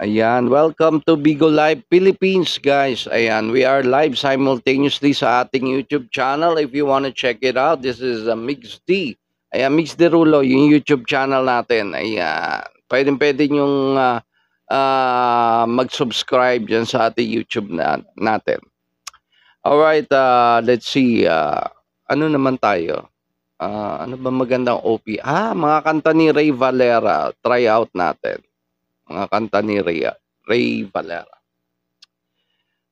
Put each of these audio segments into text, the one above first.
Ayan, welcome to Bigo Live Philippines, guys. Ayan, we are live simultaneously sa ating YouTube channel. If you want to check it out, this is Mix D. Ayan, Mix D Rulo, yung YouTube channel natin. Ayan, pwede nyong mag-subscribe dyan sa ating YouTube natin. Alright, let's see. Ano naman tayo? Ano ba magandang OP? Mga kanta ni Ray Valera. Try out natin. Mga kanta ni Ray Valera.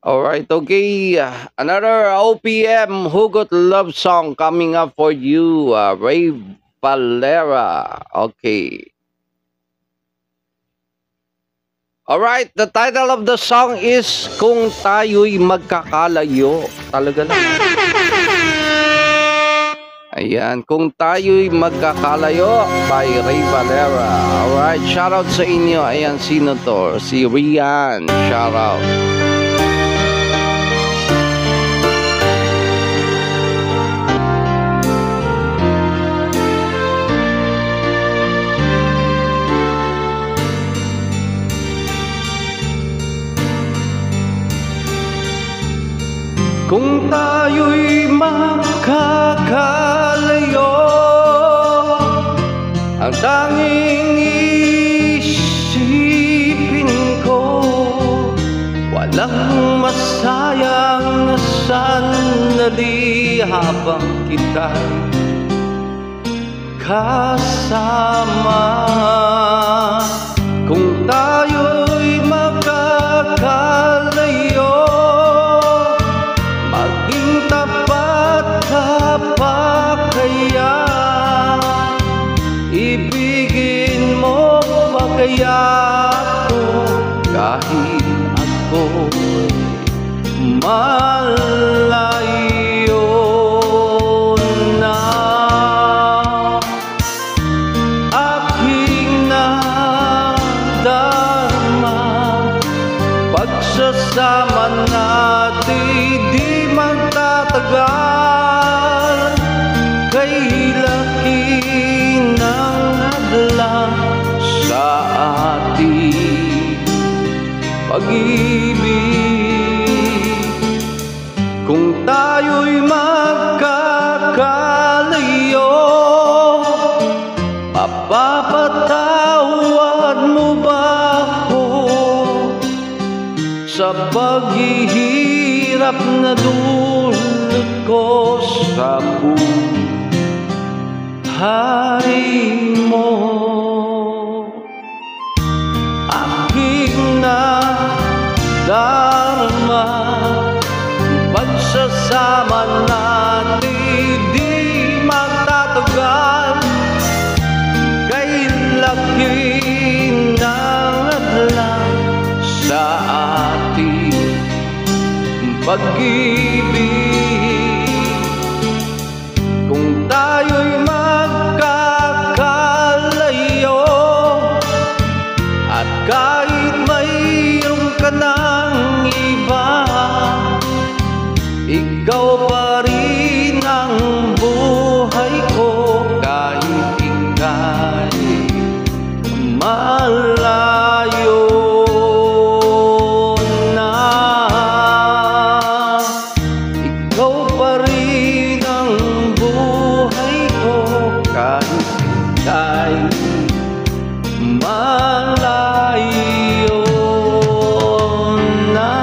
Alright, okay. Another OPM Hugot Love Song coming up for you. Ray Valera. Okay. Alright, the title of the song is Kung Tayo'y Magkakalayo. Talaga lang. Ayan, Kung Tayo'y Magkakalayo by Ray Valera. Alright, shoutout sa inyo. Ayan, sino to? Si Rian. Shoutout. Kung tayo'y magkakalayo, ang tanging isipin ko, walang masayang na sandali habang kita'y kasama. Kung tayo'y magkakalayo, maging tapat ka pa kaya? Ibigin mo pa kaya ako kahit ako'y malayo na? Aking nadarama, pagsasama natin di magtatagal, kay laki ng hadlang sa ating pag-ibig. Kung tayo'y magkakalayo, mapapatawad mo ba ako sa paghihirap na dulot ko sa buhay mo? Aking nadarama, pagsasama natin di magtatagal, kay laki ng hadlang sa ating pag-ibig. Kung tayo'y magkakalayo, at kahit mayroon ka ng iba, ikaw pa rin ang buhay ko kahit ika'y malayo na. Ikaw pa rin ang buhay ko kahit ika'y malayo na.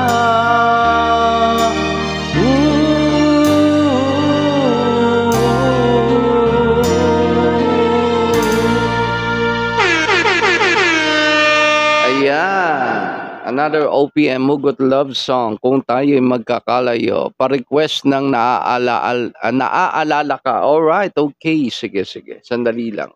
Ayan, another OPM Hugot Love Song, Kung Tayo'y Magkakalayo. Pa-request ng naaalala ka. Alright, okay, sige, sandali lang.